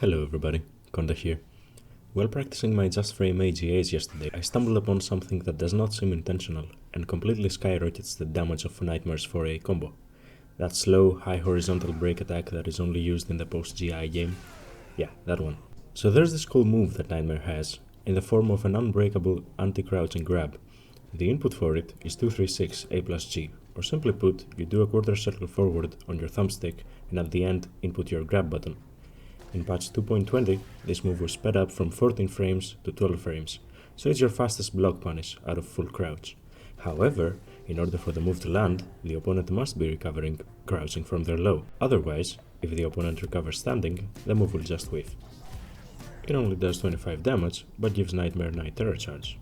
Hello everybody, Konda here. While practicing my just frame AGAs yesterday, I stumbled upon something that does not seem intentional and completely skyrockets the damage of Nightmare's 4A combo. That slow, high horizontal break attack that is only used in the post-GI game. Yeah, that one. So there's this cool move that Nightmare has, in the form of an unbreakable anti-crouching grab. The input for it is 236 A plus G, or simply put, you do a quarter circle forward on your thumbstick and at the end input your grab button. In patch 2.20, this move was sped up from 14 frames to 12 frames, so it's your fastest block punish out of full crouch. However, in order for the move to land, the opponent must be recovering crouching from their low. Otherwise, if the opponent recovers standing, the move will just whiff. It only does 25 damage, but gives Nightmare Night Terror Charge.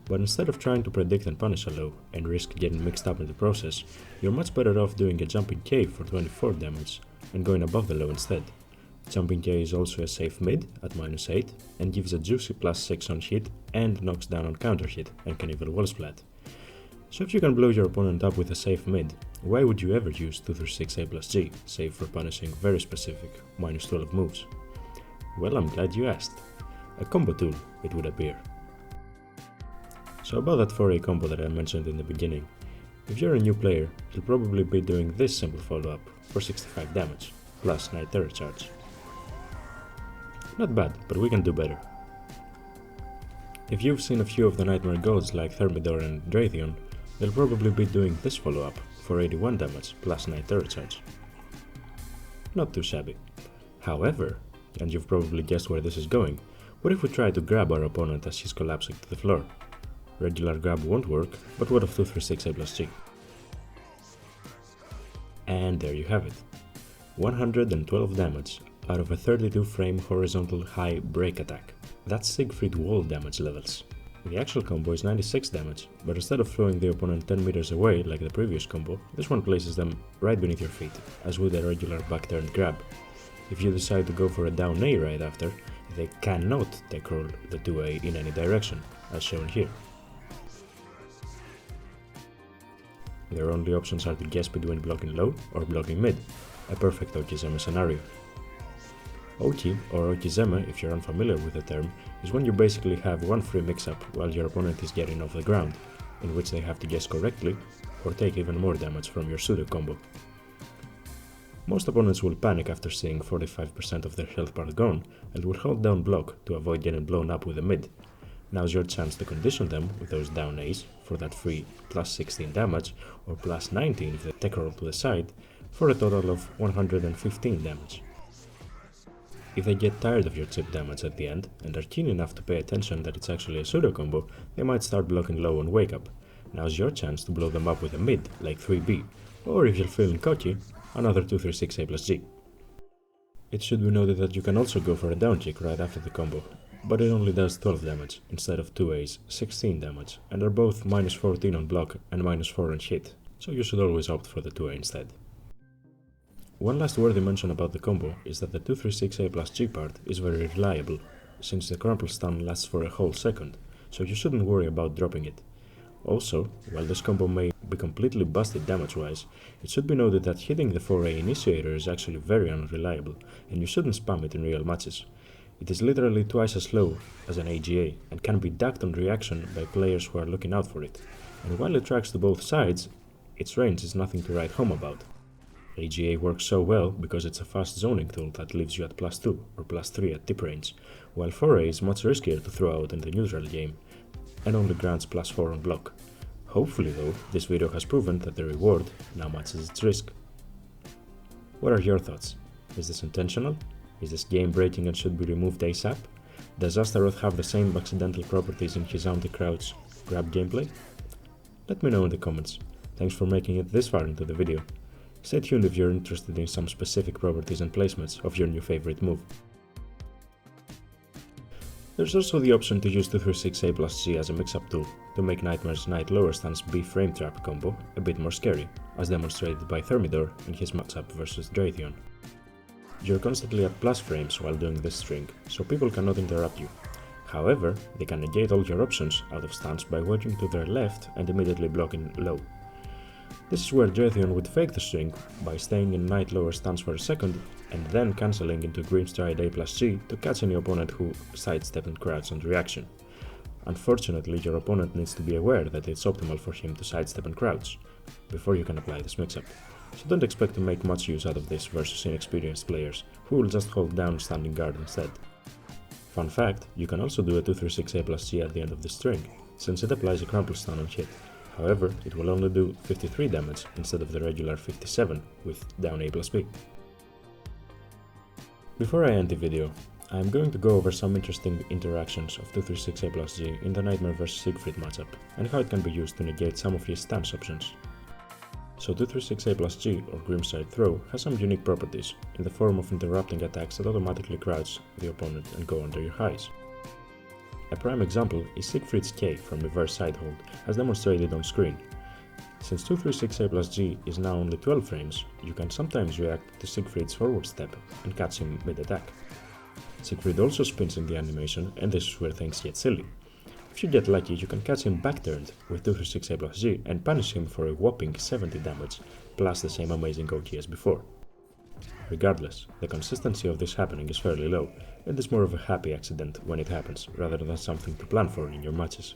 But instead of trying to predict and punish a low, and risk getting mixed up in the process, you're much better off doing a jumping K for 24 damage, and going above the low instead. Jumping K is also a safe mid at -8 and gives a juicy +6 on hit and knocks down on counter hit and can even wall splat. So if you can blow your opponent up with a safe mid, why would you ever use 236 A plus G, save for punishing very specific -12 moves? Well, I'm glad you asked. A combo tool, it would appear. So about that 4A combo that I mentioned in the beginning, if you're a new player, you'll probably be doing this simple follow-up for 65 damage, plus Night Terror Charge. Not bad, but we can do better. If you've seen a few of the Nightmare gods like Thermidor and Draethion, they'll probably be doing this follow-up for 81 damage plus Night Terror Charge. Not too shabby. However, and you've probably guessed where this is going, what if we try to grab our opponent as he's collapsing to the floor? Regular grab won't work, but what of 236 A plus G? And there you have it. 112 damage out of a 32 frame horizontal high break attack. That's Siegfried wall damage levels. The actual combo is 96 damage, but instead of throwing the opponent 10 meters away like the previous combo, this one places them right beneath your feet, as with a regular back-turned grab. If you decide to go for a down A right after, they cannot tech roll the 2A in any direction, as shown here. Their only options are to guess between blocking low or blocking mid, a perfect Okizeme scenario. Oki, or Okizeme if you're unfamiliar with the term, is when you basically have one free mix-up while your opponent is getting off the ground, in which they have to guess correctly or take even more damage from your pseudo combo. Most opponents will panic after seeing 45% of their health bar gone and will hold down block to avoid getting blown up with a mid. Now's your chance to condition them with those down A's for that free +16 damage or +19 if they tech roll to the side for a total of 115 damage. If they get tired of your chip damage at the end and are keen enough to pay attention that it's actually a pseudo combo, they might start blocking low on wake up. Now's your chance to blow them up with a mid like 3B, or if you're feeling cocky, another 236 A plus G. It should be noted that you can also go for a down kick right after the combo, but it only does 12 damage instead of 2A's 16 damage, and are both -14 on block and -4 on hit, so you should always opt for the 2A instead. One last worthy mention about the combo is that the 236 A plus G part is very reliable, since the crumple-stun lasts for a whole second, so you shouldn't worry about dropping it. Also, while this combo may be completely busted damage-wise, it should be noted that hitting the 4A initiator is actually very unreliable, and you shouldn't spam it in real matches. It is literally twice as slow as an AGA, and can be ducked on reaction by players who are looking out for it, and while it tracks to both sides, its range is nothing to write home about. AGA works so well because it's a fast zoning tool that leaves you at +2 or +3 at tip range, while 4A is much riskier to throw out in the neutral game, and only grants +4 on block. Hopefully though, this video has proven that the reward now matches its risk. What are your thoughts? Is this intentional? Is this game breaking and should be removed ASAP? Does Astaroth have the same accidental properties in his anti-crouch grab gameplay? Let me know in the comments. Thanks for making it this far into the video. Stay tuned if you're interested in some specific properties and placements of your new favorite move. There's also the option to use 236 A plus G as a mix-up tool to make Nightmare's Night Lower Stance B frame trap combo a bit more scary, as demonstrated by Thermidor in his matchup versus Draethion. You're constantly at plus frames while doing this string, so people cannot interrupt you. However, they can negate all your options out of stance by walking to their left and immediately blocking low. This is where Draethion would fake the string by staying in knight lower stance for a second and then cancelling into green stride A+G to catch any opponent who sidestep and crouch on reaction. Unfortunately, your opponent needs to be aware that it's optimal for him to sidestep and crouch before you can apply this mix-up, so don't expect to make much use out of this versus inexperienced players who will just hold down standing guard instead. Fun fact, you can also do a 236 A+G at the end of the string, since it applies a crumple-stun on hit. However, it will only do 53 damage instead of the regular 57 with down A+B. Before I end the video, I am going to go over some interesting interactions of 236 A+G in the Nightmare vs Siegfried matchup and how it can be used to negate some of his stance options. So 236 A+G or Grimside Throw has some unique properties in the form of interrupting attacks that automatically crouch the opponent and go under your highs. A prime example is Siegfried's K from reverse side hold, as demonstrated on screen. Since 236 A+G is now only 12 frames, you can sometimes react to Siegfried's forward step and catch him mid-attack. Siegfried also spins in the animation, and this is where things get silly. If you get lucky, you can catch him back-turned with 236 A+G and punish him for a whopping 70 damage, plus the same amazing OG as before. Regardless, the consistency of this happening is fairly low, and it's more of a happy accident when it happens, rather than something to plan for in your matches.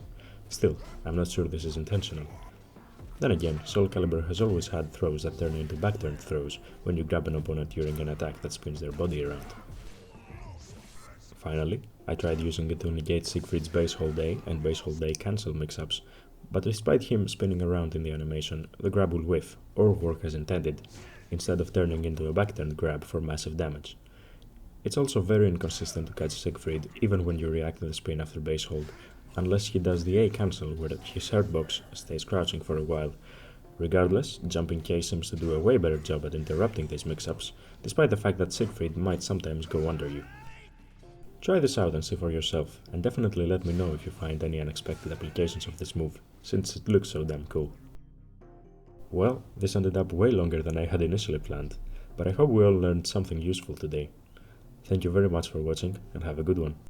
Still, I'm not sure this is intentional. Then again, SoulCalibur has always had throws that turn into back-turned throws when you grab an opponent during an attack that spins their body around. Finally, I tried using it to negate Siegfried's base hold A and base hold A cancel mix-ups, but despite him spinning around in the animation, the grab will whiff, or work as intended, instead of turning into a back-turned grab for massive damage. It's also very inconsistent to catch Siegfried even when you react to the spin after base hold, unless he does the A cancel where his hurtbox stays crouching for a while. Regardless, jumping K seems to do a way better job at interrupting these mix-ups, despite the fact that Siegfried might sometimes go under you. Try this out and see for yourself, and definitely let me know if you find any unexpected applications of this move, since it looks so damn cool. Well, this ended up way longer than I had initially planned, but I hope we all learned something useful today. Thank you very much for watching, and have a good one.